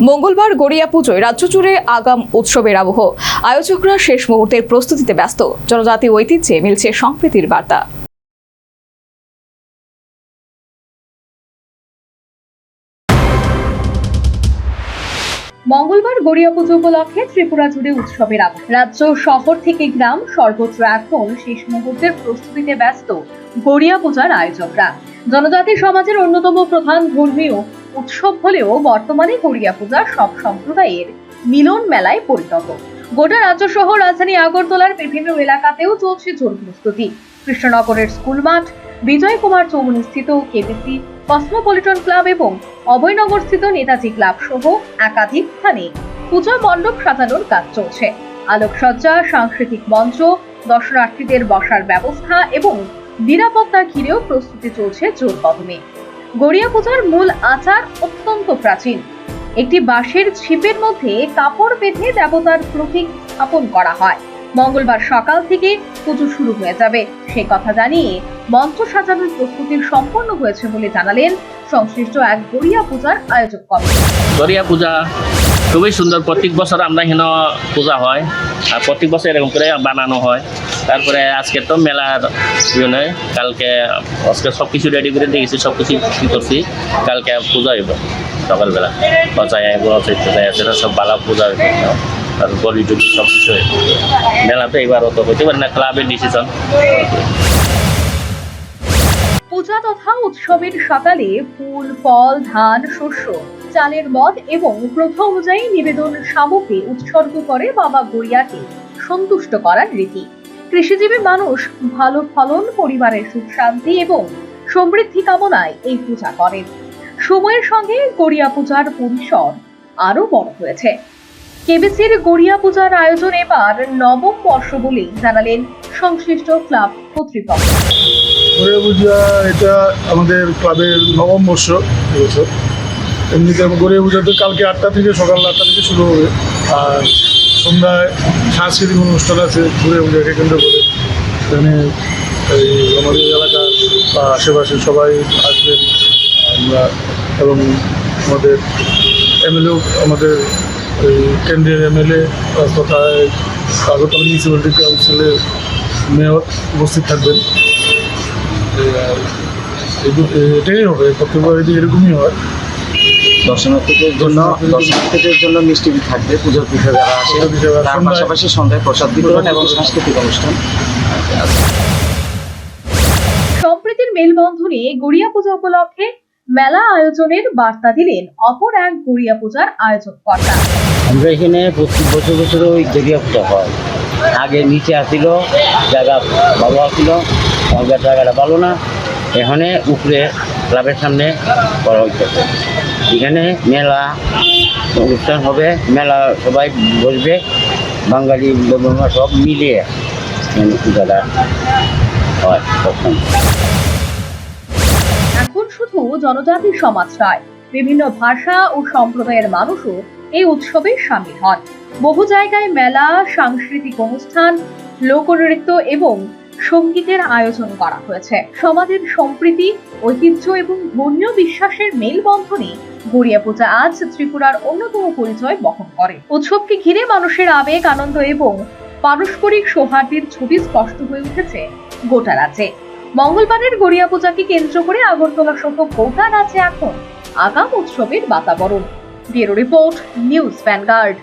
মঙ্গলবার গড়িয়া পুজোয় রাজ্য জুড়ে আগাম উৎসবের আবহ। আয়োজকরা শেষ মুহূর্তের প্রস্তুতিতে ব্যস্ত। জনজাতি ঐতিহ্যে মিলছে সম্প্রীতির বার্তা। মঙ্গলবার গড়িয়া পুজো উপলক্ষে ত্রিপুরা জুড়ে উৎসবের আবহ। রাজ্য শহর থেকে গ্রাম সর্বত্র এখন শেষ মুহূর্তের প্রস্তুতিতে ব্যস্ত গড়িয়া পূজার আয়োজকরা। জনজাতি সমাজের অন্যতম প্রধান ধর্মীয় উৎসব হলেও বর্তমানে গড়িয়া পূজা সব সম্প্রদায়ের মিলন মেলায় পরিণত। গোটা রাজ্য সহ রাজধানী আগরতলার বিভিন্ন এলাকাতেও চলছে জোর প্রস্তুতি। কৃষ্ণনগরের স্কুল মাঠ, বিজয় কুমার চৌমুহনী স্থিত কেবিসি কসমোপলিটন ক্লাব এবং অভয়নগর স্থিত নেতাজি ক্লাব সহ একাধিক স্থানে পূজা মণ্ডপ সাজানোর কাজ চলছে। আলোকসজ্জা, সাংস্কৃতিক মঞ্চ, দর্শনার্থীদের বসার ব্যবস্থা এবং নিরাপত্তা ঘিরেও প্রস্তুতি চলছে জোর কদমে। গড়িয়া পূজার মূল আচার অত্যন্ত প্রাচীন। একটি বাঁশের ছিপের মধ্যে কাপড় বেঁধে দেবতার প্রতীক স্থাপন করা হয়। মঙ্গলবার সকাল থেকে পুজো শুরু হয়ে যাবে সে কথা জানিয়ে মঞ্চ সাজানোর প্রস্তুতির সম্পন্ন হয়েছে বলে জানালেন সংশ্লিষ্ট এক গড়িয়া পূজার আয়োজক কমিটি। গড়িয়া পূজা খুবই সুন্দর। প্রত্যেক বছর আমরা এখানে পূজা হয় আর প্রত্যেক বছর এরকম করে বানানো হয়। তারপরে আজকে তো মেলার নয়, কালকে আজকে সব কিছু রেডি করে দিয়েছি, সব কিছু কি করছি। কালকে পূজা হইব সকালবেলা, পচায় সেটা সব বালা পূজা হইব। আর গড়ি টুকি সব কিছু হইব। মেলাতে এবার অত হইতে পারে না, ক্লাবের ডিসিশন। পূজা তথা উৎসবের সকালে ফুল, ফল, ধান, শস্য, চালের মদ এবং প্রথা অনুযায়ী নিবেদন সামগ্রী উৎসর্গ করে বাবা গড়িয়াকে সন্তুষ্ট করার রীতি। কৃষিজীবী মানুষ ভালো ফলন, পরিবারের সুখ শান্তি এবং সমৃদ্ধি কামনায় এই পূজা করেন। সময়ের সঙ্গে গড়িয়া পূজার পরিসর আরো বড় হয়েছে। কেবিসির গড়িয়া পূজার আয়োজন এবার নবম বর্ষ বলে জানালেন সংশ্লিষ্ট ক্লাব কর্তৃপক্ষ। গড়িয়া পূজা এটা আমাদের ক্লাবের নবম বর্ষ এবছর। এমনিতে গড়িয়া পূজা তো কালকে 8টা থেকে, সকাল 8টা থেকে শুরু হবে। আর সন্ধ্যায় সাংস্কৃতিক অনুষ্ঠান আছে গড়িয়া পূজাকে কেন্দ্র করে। এখানে এই আমাদের এলাকার বা আশেপাশে সবাই আসবেন আমরা, এবং আমাদের এমএলএও, আমাদের এই কেন্দ্রীয় এমএলএ তথা আগরতলা মিউনিসিপ্যালিটি কাউন্সিলের মেয়র উপস্থিত থাকবেন। এটাই হবে, প্রত্যেকবার এরকমই হয়। দর্শনার্থীদের জন্য মিষ্টি থাকবে, পুজোর পিঠে যারা আসে, তার পাশাপাশি সন্ধ্যায় প্রসাদ বিতরণ এবং সাংস্কৃতিক অনুষ্ঠান। সম্প্রীতির মেলবন্ধনে গড়িয়া পূজা উপলক্ষে মেলা আয়োজনের বার্তা দিলেন অপর এক গড়িয়া পূজার আয়োজক কর্তা। আমরা এখানে প্রত্যেক বছর ওই গড়িয়া পূজা হয়। আগে নিচে আসছিল, জায়গা ভালো আসছিল, আমাদের জায়গাটা ভালো না, এখানে উপরে ক্লাবের সামনে করা হইতেছে। এখানে মেলা অনুষ্ঠান হবে, মেলা সবাই বসবে, বাঙালি সব মিলিয়ে পূজাটা হয়। এখন শুধু জনজাতি সমাজ নয়, বিভিন্ন ভাষা ও সম্প্রদায়ের মানুষও এই উৎসবে সামিল হন। বহু জায়গায় মেলা, সাংস্কৃতিক অনুষ্ঠান, লোকনৃত্য এবং সঙ্গীতের আয়োজন করা হয়েছে। সমাজের সম্প্রীতি, ঐতিহ্য এবং ধর্মীয় বিশ্বাসের মেলবন্ধনে গড়িয়া পূজা আজ ত্রিপুরার অন্যতম পরিচয় বহন করে। উৎসবকে ঘিরে মানুষের আবেগ, আনন্দ এবং পারস্পরিক সৌহার্দ্যের ছবি স্পষ্ট হয়ে উঠেছে গোটা রাজ্যে। মঙ্গলবারের গড়িয়া পূজাকে কেন্দ্র করে আগরতলা সহ গোটা রাজ্যে এখন আগাম উৎসবের বাতাবরণ। Bureau report, news vanguard.